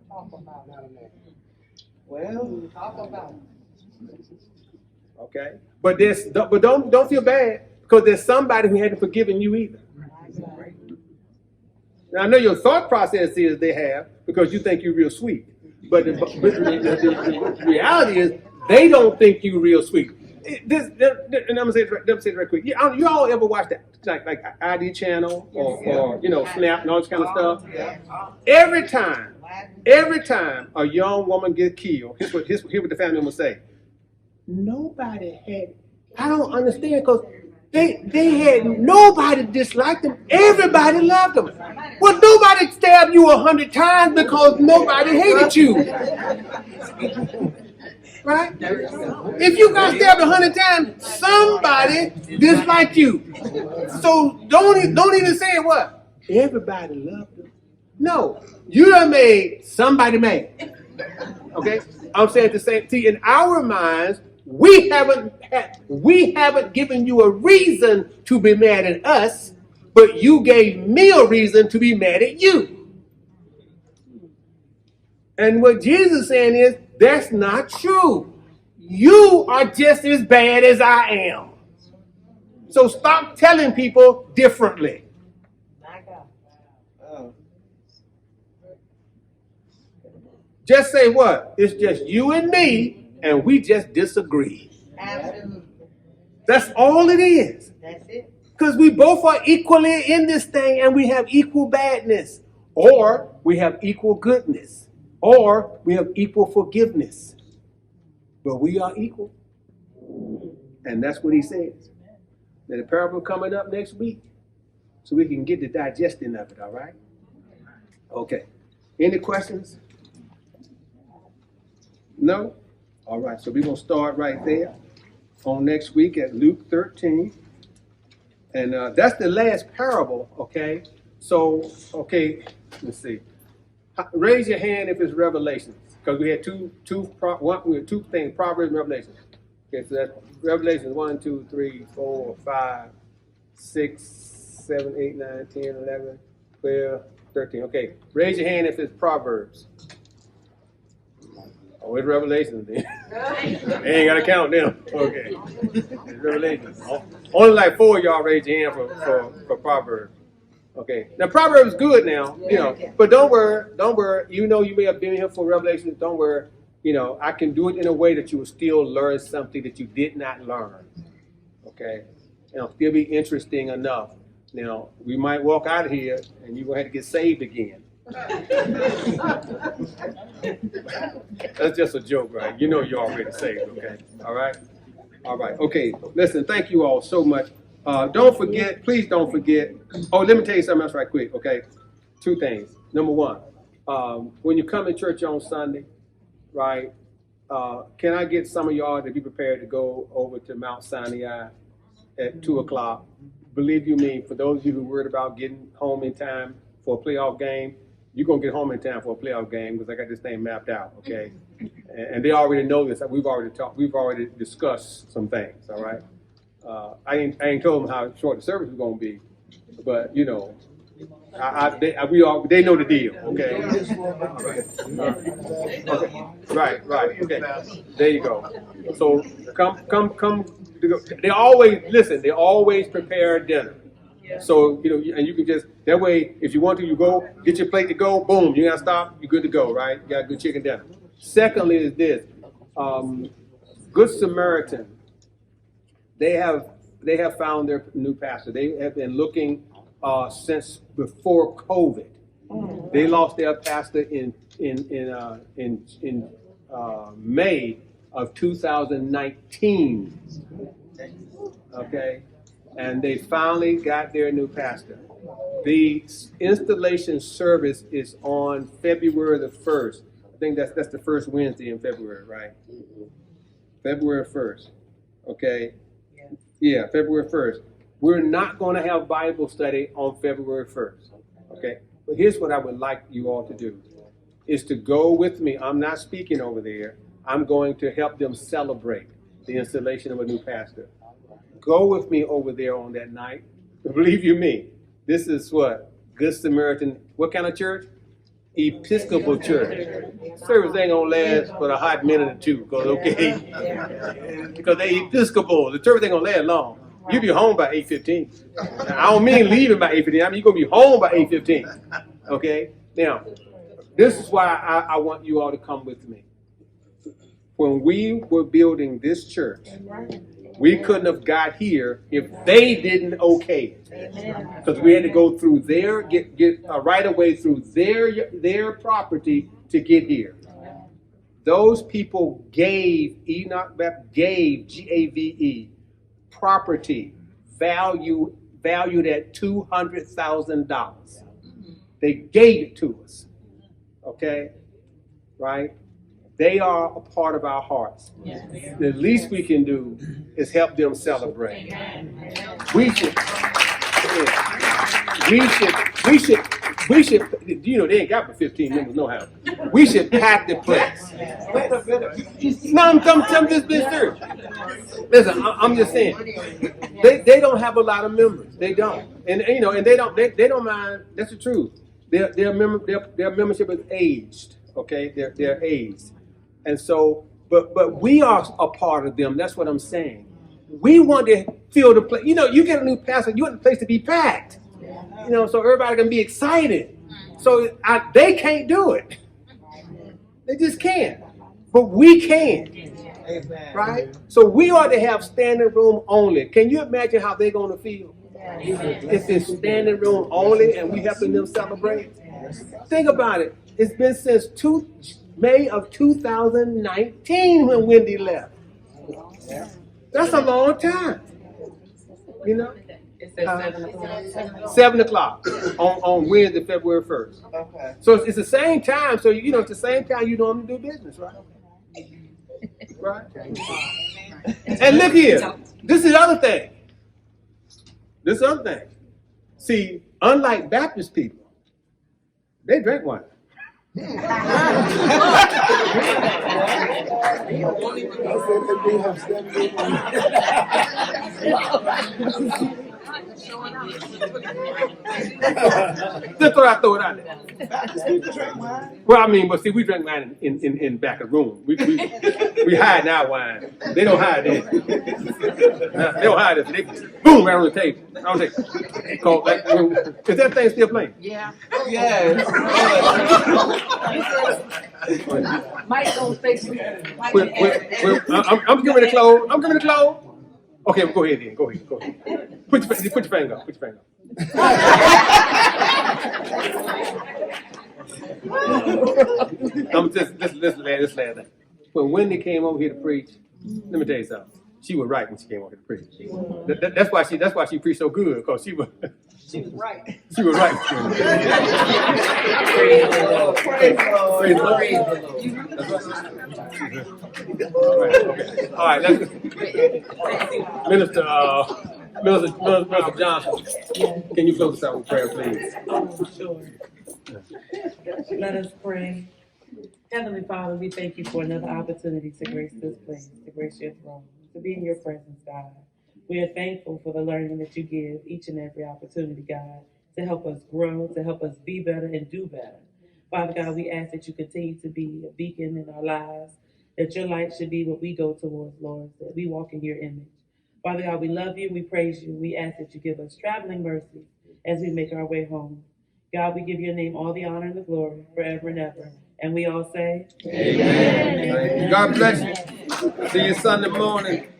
Talk about it. Well, talk about it. Okay? But don't feel bad, because there's somebody who hadn't forgiven you either. Now I know your thought process is they have, because you think you're real sweet. But the reality is they don't think you're real sweet. And I'm gonna say it right quick. You all ever watch that like ID channel or Snap and all this kind of stuff? Every time a young woman gets killed, here's what the family will say. Nobody had. I don't understand, because they had nobody disliked them. Everybody loved them. Well, nobody stabbed you 100 times because nobody hated you. Right? If you got stabbed 100 times, somebody disliked you. So don't even say what? Everybody loved you. No, you done made somebody mad. Okay? I'm saying the same. See, in our minds, we haven't given you a reason to be mad at us, but you gave me a reason to be mad at you. And what Jesus is saying is, that's not true. You are just as bad as I am. So stop telling people differently. Just say what? It's just you and me, and we just disagree. Absolutely. That's all it is. That's it. Because we both are equally in this thing, and we have equal badness, or we have equal goodness, or we have equal forgiveness. But we are equal. And that's what he says. Now, the parable coming up next week, so we can get the digesting of it, all right? Okay. Any questions? No? All right, so we're going to start right there on next week at Luke 13. And that's the last parable, okay? So, okay, let's see. Raise your hand if it's Revelations, because we had two things, Proverbs and Revelations. Okay, so that's Revelations 1, 2, 3, 4, 5, 6, 7, 8, 9, 10, 11, 12, 13. Okay, raise your hand if it's Proverbs. Oh, it's Revelations then. They ain't got to count them. Okay, it's Revelations. Only like 4 of y'all raise your hand for Proverbs. Okay, now Proverbs is good now, but don't worry, you may have been here for Revelation, don't worry, I can do it in a way that you will still learn something that you did not learn, okay, and it'll still be interesting enough. Now, we might walk out of here and you're going to have to get saved again. That's just a joke, right? You're already saved, okay, all right, okay, listen, thank you all so much. Please don't forget. Oh, let me tell you something else right quick, okay? 2 things. Number 1, when you come to church on Sunday, right, can I get some of y'all to be prepared to go over to Mount Sinai at 2 o'clock? Believe you me, for those of you who are worried about getting home in time for a playoff game, you're going to get home in time for a playoff game because I got this thing mapped out, okay? And they already know this. We've already discussed some things, all right? I ain't told them how short the service is going to be, but they know the deal. Okay. Right. Okay. There you go. So come. They always prepare dinner. So and you can just that way. If you want to, you go get your plate to go. Boom. You gotta stop. You're good to go. Right. You got good chicken dinner. Secondly, is this Good Samaritan. They have found their new pastor. They have been looking since before COVID. They lost their pastor in May of 2019. Okay, and they finally got their new pastor. The installation service is on February the 1st. I think that's the first Wednesday in February, right? February 1st. Okay. Yeah, February 1st. We're not going to have Bible study on February 1st, okay? But here's what I would like you all to do, is to go with me. I'm not speaking over there. I'm going to help them celebrate the installation of a new pastor. Go with me over there on that night. Believe you me, this is what? Good Samaritan, what kind of church? Episcopal church. Service ain't gonna last but a hot minute or two, because they Episcopal. The service ain't gonna last long. You'll be home by 8:15. I don't mean leaving by 8:15. I mean you're gonna be home by 8:15. Okay. Now, this is why I want you all to come with me. When we were building this church, we couldn't have got here if they didn't okay it, because we had to go through get a right of way through their property to get here. Those people gave GAVE property valued at $200,000. They gave it to us. Okay? Right? They are a part of our hearts. The least we can do is help them celebrate. We should, we should, you know, they ain't got but 15 minutes, no how. We should pack the place. No, I'm just being serious. Listen, I'm just saying, they don't have a lot of members. They don't, and you know, and they don't mind. That's the truth. Their membership is aged. Okay, they're aged, and so, but we are a part of them. That's what I'm saying. We want to fill the place. You know, you get a new pastor, you want the place to be packed. You know, so everybody can be excited. So they can't do it. They just can't. But we can. Right? So we ought to have standing room only. Can you imagine how they're going to feel? If it's standing room only and we helping them celebrate? Think about it. It's been since May of 2019 when Wendy left. That's a long time. You know? It's at 7 o'clock. 7 o'clock on Wednesday, February 1st. Okay. So it's the same time. So, you know, it's the same time you normally do business, right? Right? And look here. This is the other thing. This is the other thing. See, unlike Baptist people, they drink wine. Just thought I'd throw it out there. Well, I mean, but see, we drink wine in back of the room. We hide our wine. They don't hide it. They don't hide it. They boom right on the table. I don't think. Is that thing still playing? Yeah. Yes. Mike on Facebook. I'm getting ready to close. Okay, well, go ahead then. Go ahead. Put your finger up. I'm just this last thing. When Wendy came over here to preach, let me tell you something. She was right when she came over here to preach. That's why she preached so good, because she was right. She was right. Praise the Lord. Praise the Lord. Praise the Lord. All right, let's Minister Johnson, can you close us out with prayer, please? Oh, sure. Let us pray. Heavenly Father, we thank you for another opportunity to grace this place, to grace your throne, to be in your presence, God. We are thankful for the learning that you give each and every opportunity, God, to help us grow, to help us be better and do better. Father God, we ask that you continue to be a beacon in our lives, that your light should be what we go towards, Lord, that we walk in your image. Father God, we love you, we praise you, we ask that you give us traveling mercy as we make our way home. God, we give your name all the honor and the glory forever and ever. And we all say, Amen. God bless you. See you Sunday morning.